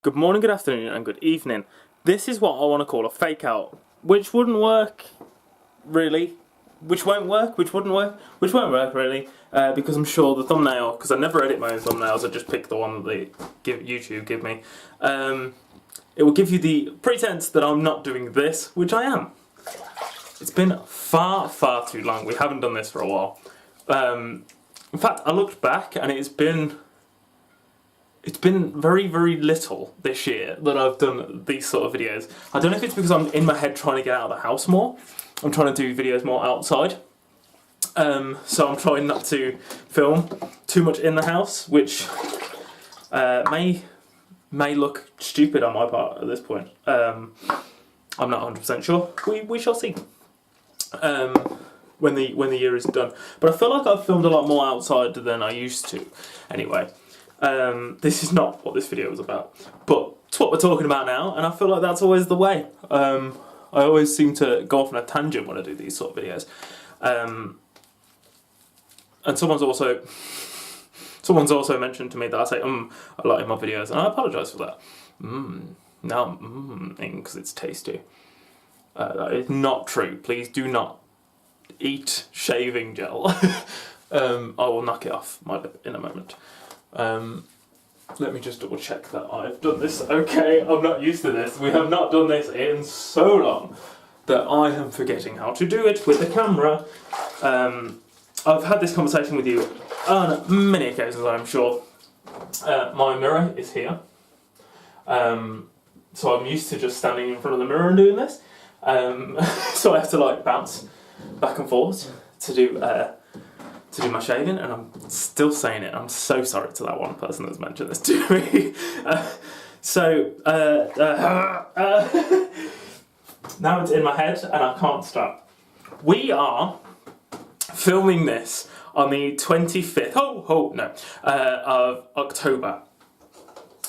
Good morning, good afternoon, and good evening. This is what I want to call a fake out, which wouldn't work, really. Which won't work, which wouldn't work, which won't work, really, because I'm sure the thumbnail, because I never edit my own thumbnails, I just pick the one that YouTube give me. It will give you the pretense that I'm not doing this, which I am. It's been far, far too long. We haven't done this for a while. In fact, I looked back, and it's been very, very little this year that I've done these sort of videos. I don't know if it's because I'm in my head trying to get out of the house more. I'm trying to do videos more outside. So I'm trying not to film too much in the house, which may look stupid on my part at this point. I'm not 100% sure. We shall see when the year is done. But I feel like I've filmed a lot more outside than I used to. Anyway. This is not what this video was about, but it's what we're talking about now, and I feel like that's always the way. I always seem to go off on a tangent when I do these sort of videos. And someone's also mentioned to me that I say a lot in my videos, and I apologise for that. Now I'm because it's tasty. That is not true. Please do not eat shaving gel. I will knock it off my lip in a moment. Let me just double check that I've done this okay. I'm not used to this. We have not done this in so long that I am forgetting how to do it with the camera. I've had this conversation with you on many occasions, I'm sure. My mirror is here. So I'm used to just standing in front of the mirror and doing this. So I have to like bounce back and forth to do my shaving, and I'm still saying it. I'm so sorry to that one person that's mentioned this to me. Now it's in my head and I can't stop. We are filming this on the 25th of October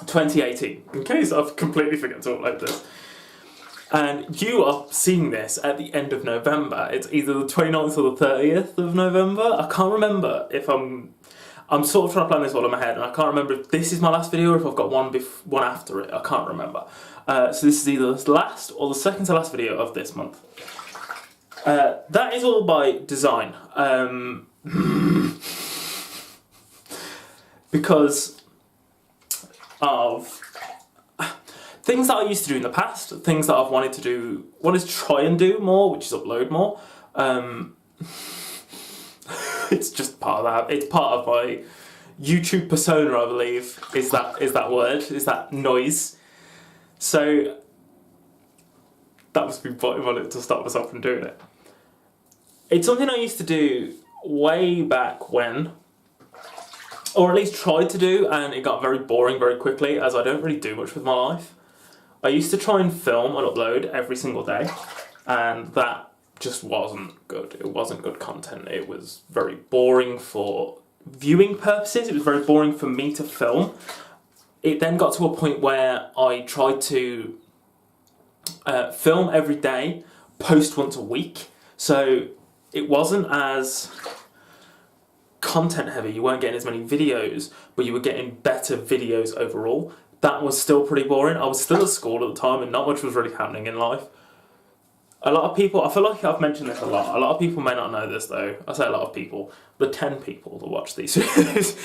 2018, in case I've completely forgot to upload this. And you are seeing this at the end of November. It's either the 29th or the 30th of November. I can't remember if I'm sort of trying to plan this all in my head, and I can't remember if this is my last video or if I've got one after it. I can't remember. So this is either the last or the second to last video of this month. That is all by design. Because of things that I used to do in the past, things that I've wanted to try and do more, which is upload more. It's just part of that. It's part of my YouTube persona, I believe, is that word, is that noise. So that must be biting my lip to stop myself from doing it. It's something I used to do way back when, or at least tried to do, and it got very boring very quickly, as I don't really do much with my life. I used to try and film and upload every single day, and that just wasn't good. It wasn't good content. It was very boring for viewing purposes. It was very boring for me to film. It then got to a point where I tried to film every day, post once a week, so it wasn't as content heavy. You weren't getting as many videos, but you were getting better videos overall. That was still pretty boring. I was still at school at the time and not much was really happening in life. A lot of people, I feel like I've mentioned this a lot of people may not know this though. I say a lot of people, the 10 people that watch these videos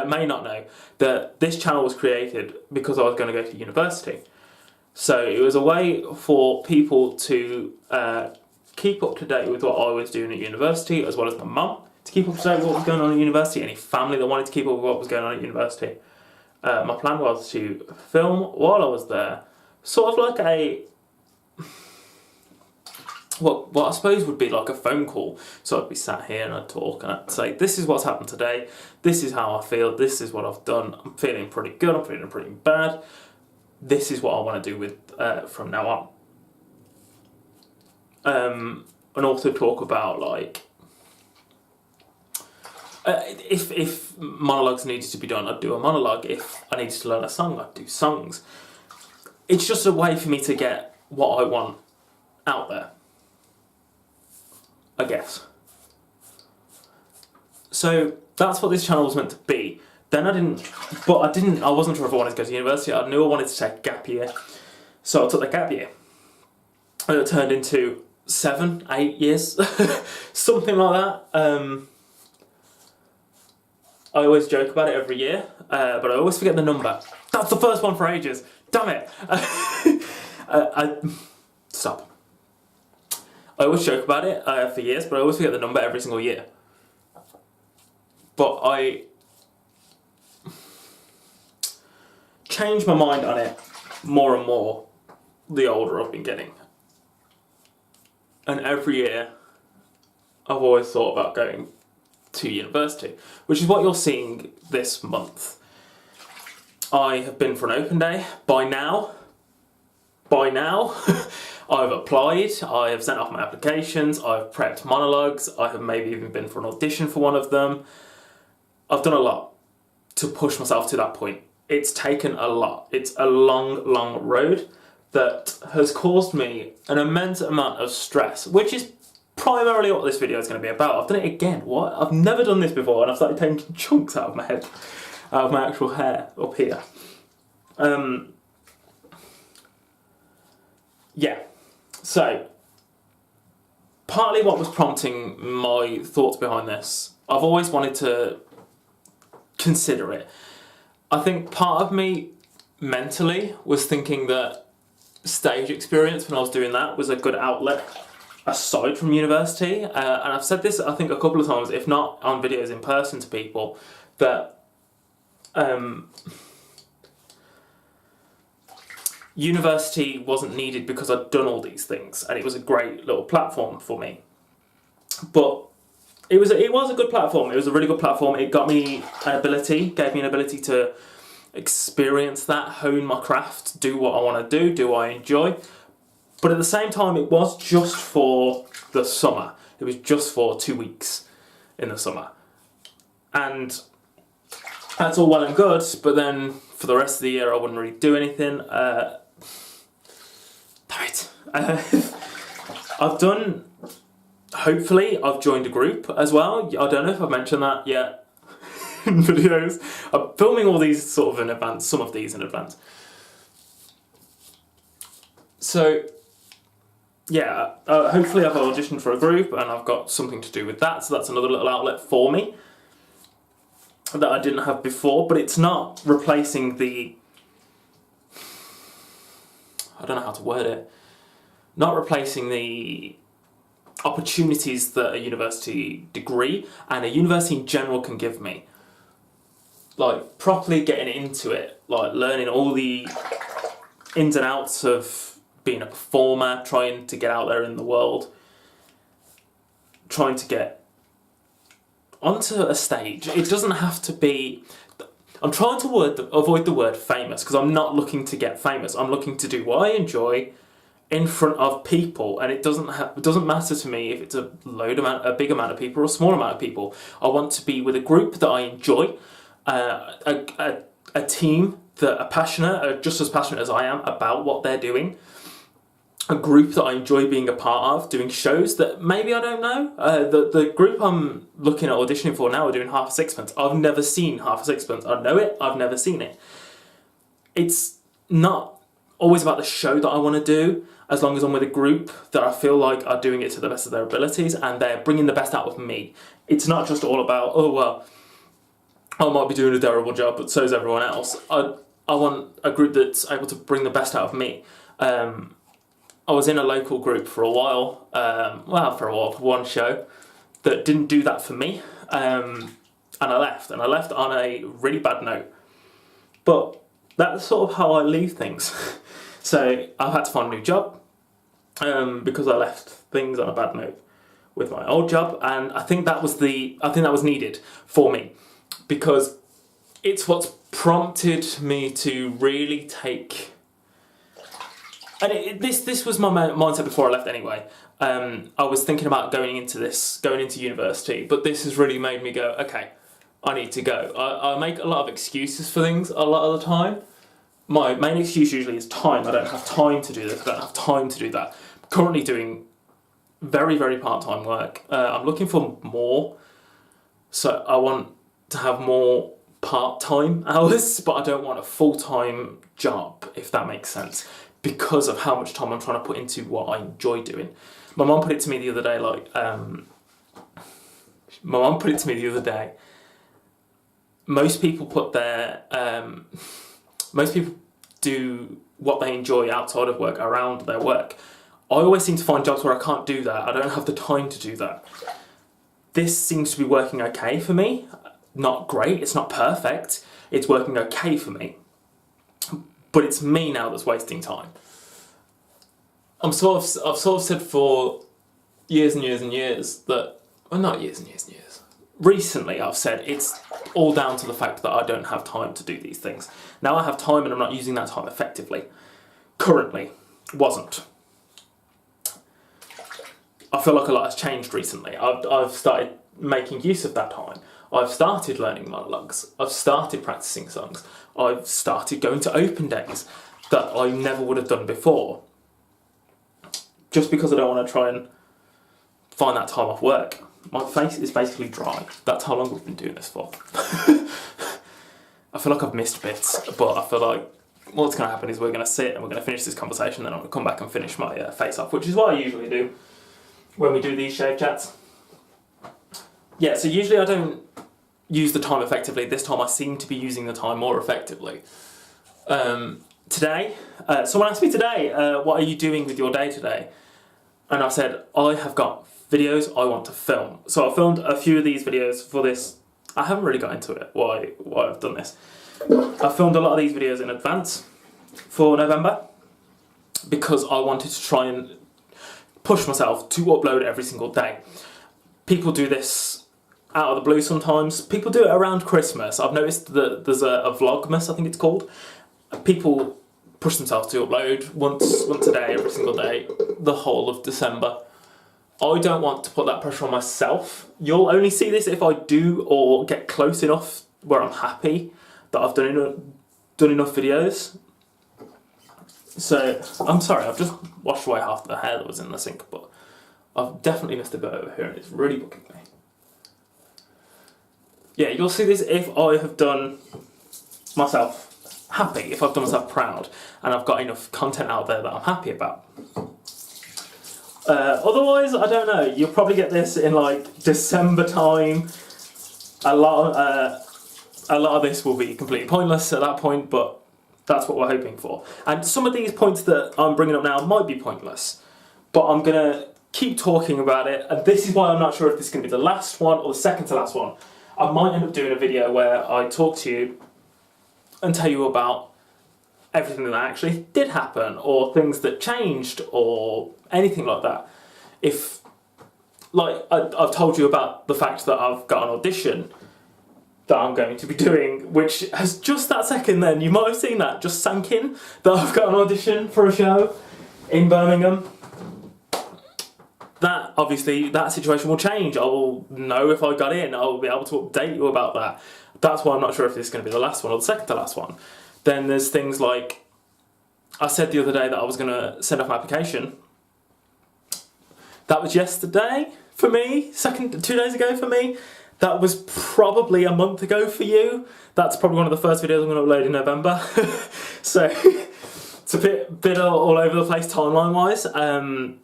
may not know that this channel was created because I was going to go to university. So it was a way for people to keep up to date with what I was doing at university, as well as my mum, to keep up to date with what was going on at university, any family that wanted to keep up with what was going on at university. My plan was to film while I was there, sort of like what I suppose would be like a phone call. So I'd be sat here and I'd talk and I'd say, this is what's happened today, this is how I feel, this is what I've done, I'm feeling pretty good, I'm feeling pretty bad, this is what I want to do with from now on. And also talk about like, if monologues needed to be done, I'd do a monologue. If I needed to learn a song, I'd do songs. It's just a way for me to get what I want out there, I guess. So that's what this channel was meant to be. Then I wasn't sure if I wanted to go to university. I knew I wanted to take a gap year. So I took the gap year. And it turned into 7, 8 years, something like that. I always joke about it every year, but I always forget the number. That's the first one for ages. Damn it! Stop. I always joke about it for years, but I always forget the number every single year. But I change my mind on it more and more the older I've been getting. And every year I've always thought about going to university, which is what you're seeing this month. I have been for an open day. By now, I've applied, I have sent off my applications, I've prepped monologues, I have maybe even been for an audition for one of them. I've done a lot to push myself to that point. It's taken a lot. It's a long, long road that has caused me an immense amount of stress, which is primarily what this video is going to be about. I've done it again. What? I've never done this before, and I've started taking chunks out of my head, out of my actual hair up here. Yeah. So, partly what was prompting my thoughts behind this, I've always wanted to consider it. I think part of me mentally was thinking that stage experience when I was doing that was a good outlet aside from university. And I've said this, I think, a couple of times, if not on videos in person to people, that university wasn't needed because I'd done all these things, and it was a great little platform for me. But it was a good platform. It was a really good platform. It got me an ability, gave me an ability to experience that, hone my craft, do what I want to do what I enjoy. But at the same time, it was just for the summer. It was just for 2 weeks in the summer. And that's all well and good, but then for the rest of the year, I wouldn't really do anything. Hopefully, I've joined a group as well. I don't know if I've mentioned that yet in videos. I'm filming all these sort of in advance, some of these in advance. So, yeah, hopefully I've auditioned for a group and I've got something to do with that, so that's another little outlet for me that I didn't have before, but it's not replacing the... I don't know how to word it. Not replacing the opportunities that a university degree and a university in general can give me. Like, properly getting into it, like learning all the ins and outs of being a performer, trying to get out there in the world, trying to get onto a stage. It doesn't have to be... I'm trying to avoid the word famous, because I'm not looking to get famous. I'm looking to do what I enjoy in front of people, and it doesn't matter to me if it's a big amount of people or a small amount of people. I want to be with a group that I enjoy, a team that are passionate, are just as passionate as I am about what they're doing. A group that I enjoy being a part of, doing shows that maybe I don't know. The group I'm looking at auditioning for now are doing Half a Sixpence. I've never seen Half a Sixpence. I know it, I've never seen it. It's not always about the show that I want to do, as long as I'm with a group that I feel like are doing it to the best of their abilities and they're bringing the best out of me. It's not just all about, oh well, I might be doing a terrible job, but so is everyone else. I want a group that's able to bring the best out of me. I was in a local group for a while, for one show, that didn't do that for me, and I left on a really bad note. But that's sort of how I leave things. So I've had to find a new job, because I left things on a bad note with my old job, and I think that was needed for me, because it's what's prompted me to really take... And this was my mindset before I left anyway. I was thinking about going into university, but this has really made me go, okay, I need to go. I make a lot of excuses for things a lot of the time. My main excuse usually is time. I don't have time to do this, I don't have time to do that. I'm currently doing very, very part-time work. I'm looking for more, so I want to have more part-time hours, but I don't want a full-time job, if that makes sense, because of how much time I'm trying to put into what I enjoy doing. My mum put it to me the other day, most people do what they enjoy outside of work around their work. I always seem to find jobs where I can't do that. I don't have the time to do that. This seems to be working okay for me. Not great, it's not perfect. It's working okay for me. But it's me now that's wasting time. I've sort of said for years and years and years that, well, not years and years and years. Recently I've said it's all down to the fact that I don't have time to do these things. Now I have time and I'm not using that time effectively. Currently, wasn't. I feel like a lot has changed recently. I've started making use of that time. I've started learning monologues. I've started practicing songs. I've started going to open days that I never would have done before. Just because I don't want to try and find that time off work. My face is basically dry. That's how long we've been doing this for. I feel like I've missed bits, but I feel like what's going to happen is we're going to sit and we're going to finish this conversation, then I'm going to come back and finish my face off, which is what I usually do when we do these shave chats. Yeah, so usually I don't use the time effectively. This time I seem to be using the time more effectively. Today, someone asked me today, what are you doing with your day today? And I said, I have got videos I want to film. So I filmed a few of these videos for this. I haven't really got into it, why I've done this. I filmed a lot of these videos in advance for November because I wanted to try and push myself to upload every single day. People do this out of the blue sometimes. People do it around Christmas. I've noticed that there's a Vlogmas, I think it's called. People push themselves to upload once a day, every single day, the whole of December. I don't want to put that pressure on myself. You'll only see this if I do or get close enough where I'm happy that I've done enough videos. So, I'm sorry, I've just washed away half the hair that was in the sink, but I've definitely missed a bit over here and it's really bugging me. Yeah, you'll see this if I have done myself happy, if I've done myself proud, and I've got enough content out there that I'm happy about. Otherwise, I don't know, you'll probably get this in like December time. A lot of this will be completely pointless at that point, but that's what we're hoping for. And some of these points that I'm bringing up now might be pointless, but I'm going to keep talking about it, and this is why I'm not sure if this is going to be the last one or the second to last one. I might end up doing a video where I talk to you and tell you about everything that actually did happen, or things that changed, or anything like that. If, like, I've told you about the fact that I've got an audition that I'm going to be doing, which has just that second then, you might have seen that, just sank in, that I've got an audition for a show in Birmingham. That, obviously, that situation will change. I will know if I got in, I will be able to update you about that. That's why I'm not sure if this is going to be the last one or the second to last one. Then there's things like, I said the other day that I was going to send off my application. That was yesterday for me, 2 days ago for me. That was probably a month ago for you. That's probably one of the first videos I'm going to upload in November. So it's a bit all over the place timeline-wise.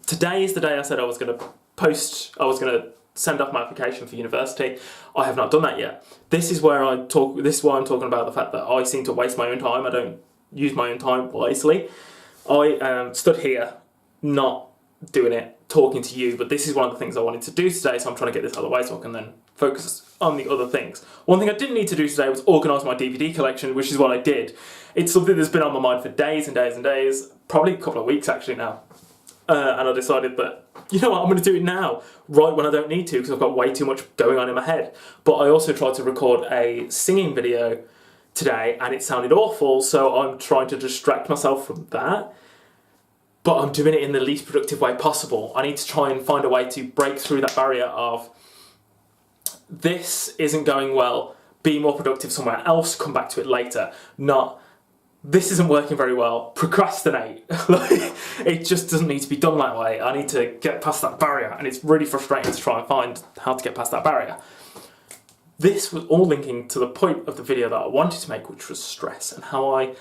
Today is the day I said I was going to send off my application for university. I have not done that yet. This is why I'm talking about the fact that I seem to waste my own time. I don't use my own time wisely. I stood here, not doing it, talking to you, but this is one of the things I wanted to do today, so I'm trying to get this out of the way so I can then focus on the other things. One thing I didn't need to do today was organise my DVD collection, which is what I did. It's something that's been on my mind for days and days and days, probably a couple of weeks actually now. And I decided that, you know what, I'm going to do it now, right when I don't need to, because I've got way too much going on in my head. But I also tried to record a singing video today, and it sounded awful, so I'm trying to distract myself from that. But I'm doing it in the least productive way possible. I need to try and find a way to break through that barrier of, this isn't going well, be more productive somewhere else, come back to it later, not, this isn't working very well, procrastinate. It just doesn't need to be done that way. I need to get past that barrier, and it's really frustrating to try and find how to get past that barrier. this was all linking to the point of the video that I wanted to make, which was stress, and how I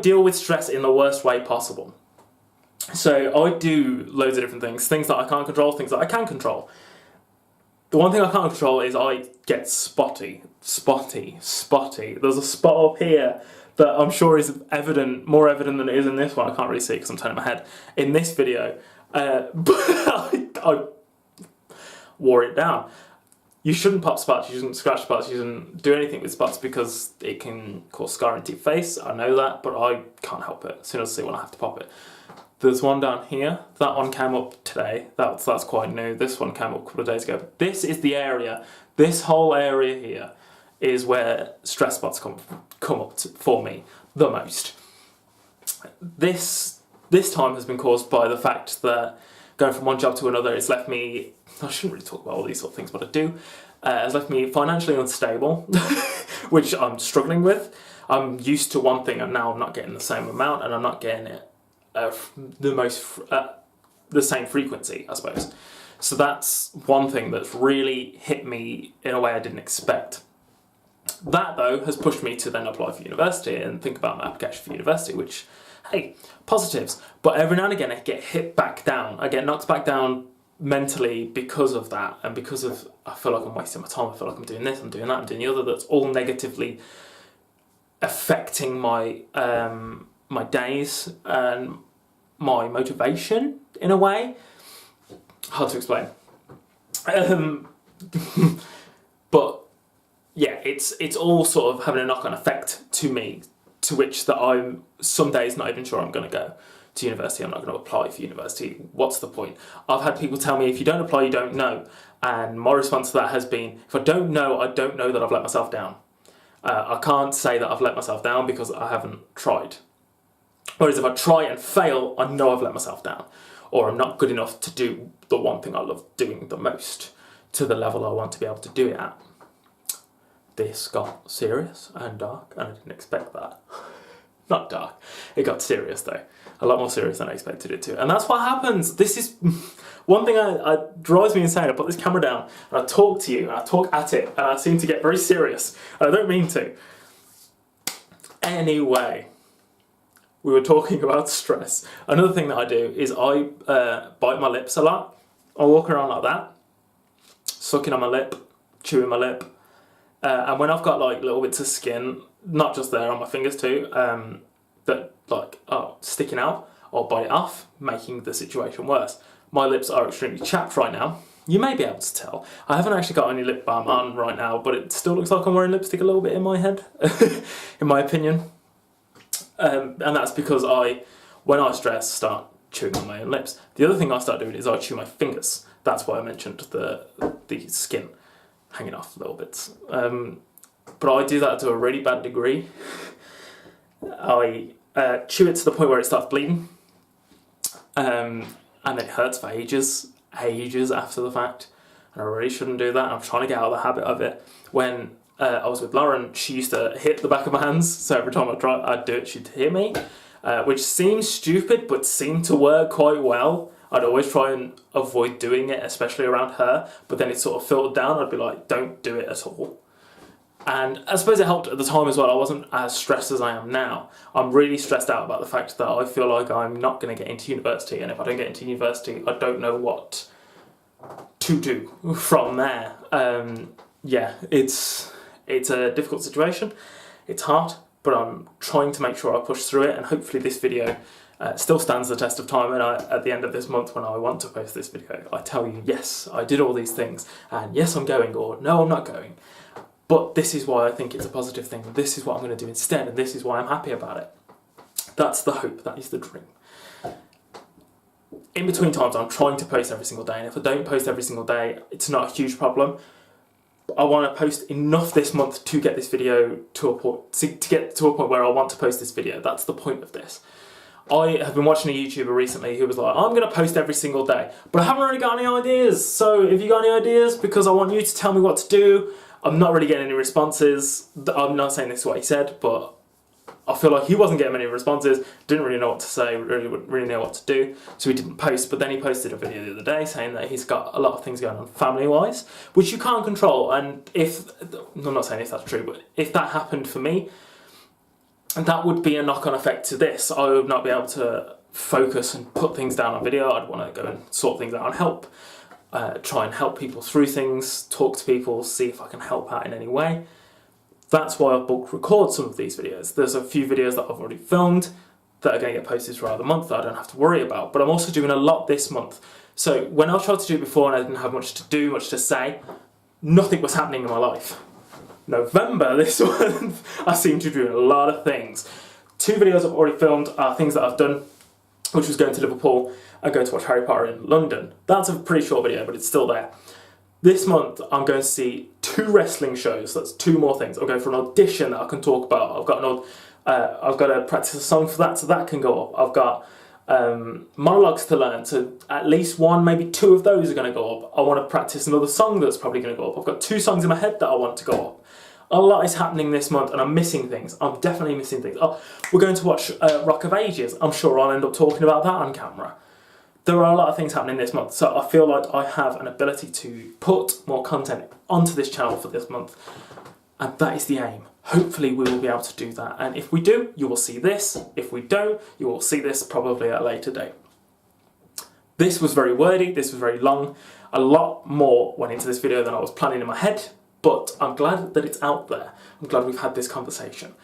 deal with stress in the worst way possible. So I do loads of different things that I can't control, things that I can control. The one thing I can't control is I get spotty. There's a spot up here that I'm sure is more evident than it is in this one. I can't really see it because I'm turning my head in this video, but I wore it down. You shouldn't pop spots, you shouldn't scratch spots, you shouldn't do anything with spots because it can cause scarring to your face. I know that, but I can't help it. As soon as I see one, I have to pop it. There's one down here. That one came up today. That's quite new. This one came up a couple of days ago. But this is the area. This whole area here is where stress spots come up for me the most. This time has been caused by the fact that going from one job to another, it's left me, I shouldn't really talk about all these sort of things, but I do. It's left me financially unstable, which I'm struggling with. I'm used to one thing and now I'm not getting the same amount, and I'm not getting it the same frequency, I suppose. So that's one thing that's really hit me in a way I didn't expect. That, though, has pushed me to then apply for university and think about my application for university, which, hey, positives. But every now and again, I get hit back down. I get knocked back down mentally because of that, and because of, I feel like I'm wasting my time, I feel like I'm doing this, I'm doing that, I'm doing the other, that's all negatively affecting my my days and my motivation in a way. Hard to explain. But yeah, it's all sort of having a knock-on effect to me, to which that I'm some days not even sure I'm going to go to university. I'm not going to apply for university. What's the point? I've had people tell me, if you don't apply, you don't know. And my response to that has been, if I don't know, I don't know that I've let myself down. I can't say that I've let myself down because I haven't tried. Whereas if I try and fail, I know I've let myself down. Or I'm not good enough to do the one thing I love doing the most to the level I want to be able to do it at. This got serious and dark, and I didn't expect that. Not dark. It got serious though. A lot more serious than I expected it to. And that's what happens. This is one thing that drives me insane. I put this camera down and I talk to you and I talk at it and I seem to get very serious. And I don't mean to. Anyway, we were talking about stress. Another thing that I do is I bite my lips a lot. I walk around like that, sucking on my lip, chewing my lip. And when I've got like little bits of skin, not just there, on my fingers too, that like are sticking out, I'll bite it off, making the situation worse. My lips are extremely chapped right now. You may be able to tell. I haven't actually got any lip balm on right now, but it still looks like I'm wearing lipstick a little bit in my head, in my opinion. And that's because when I stress, start chewing on my own lips. The other thing I start doing is I chew my fingers. That's why I mentioned the skin hanging off little bits. But I do that to a really bad degree. I chew it to the point where it starts bleeding. And it hurts for ages after the fact. And I really shouldn't do that. I'm trying to get out of the habit of it. When I was with Lauren, she used to hit the back of my hands, so every time I'd do it, she'd hit me, which seems stupid, but seemed to work quite well. I'd always try and avoid doing it, especially around her, but then it sort of filtered down. I'd be like, don't do it at all. And I suppose it helped at the time as well. I wasn't as stressed as I am now. I'm really stressed out about the fact that I feel like I'm not going to get into university, and if I don't get into university, I don't know what to do from there. Yeah, it's a difficult situation. It's hard, but I'm trying to make sure I push through it, and hopefully this video still stands the test of time, and at the end of this month when I want to post this video, I tell you, yes, I did all these things, and yes, I'm going, or no, I'm not going. But this is why I think it's a positive thing. This is what I'm going to do instead, and this is why I'm happy about it. That's the hope, that is the dream. In between times, I'm trying to post every single day, and if I don't post every single day, it's not a huge problem. I want to post enough this month to get this video to a point, to get to a point where I want to post this video. That's the point of this. I have been watching a YouTuber recently who was like, I'm going to post every single day, but I haven't really got any ideas. So if you got any ideas, because I want you to tell me what to do. I'm not really getting any responses. I'm not saying this is what he said, but I feel like he wasn't getting many responses, didn't really know what to say, really know what to do, so he didn't post. But then he posted a video the other day saying that he's got a lot of things going on family-wise, which you can't control. And I'm not saying if that's true, but if that happened for me, that would be a knock-on effect to this. I would not be able to focus and put things down on video. I'd want to go and sort things out and help, try and help people through things, talk to people, see if I can help out in any way. That's why I've bulk record some of these videos. There's a few videos that I've already filmed that are going to get posted throughout the month that I don't have to worry about. But I'm also doing a lot this month. So when I tried to do it before and I didn't have much to do, much to say, nothing was happening in my life. November this month, I seem to be doing a lot of things. 2 videos I've already filmed are things that I've done, which was going to Liverpool and going to watch Harry Potter in London. That's a pretty short video, but it's still there. This month, I'm going to see 2 wrestling shows. That's 2 more things. I'm going for an audition that I can talk about. I've got to practice a song for that, so that can go up. I've got monologues to learn, so at least 1, maybe 2 of those are going to go up. I want to practice another song that's probably going to go up. I've got 2 songs in my head that I want to go up. A lot is happening this month, and I'm missing things. I'm definitely missing things. Oh, we're going to watch Rock of Ages. I'm sure I'll end up talking about that on camera. There are a lot of things happening this month, so I feel like I have an ability to put more content onto this channel for this month, and that is the aim. Hopefully we will be able to do that, and if we do, you will see this. If we don't, you will see this probably at a later date. This was very wordy, this was very long. A lot more went into this video than I was planning in my head, but I'm glad that it's out there. I'm glad we've had this conversation.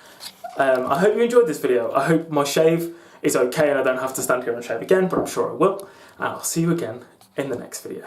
I hope you enjoyed this video. I hope my shave is okay and I don't have to stand here and shave again, but I'm sure I will. And I'll see you again in the next video.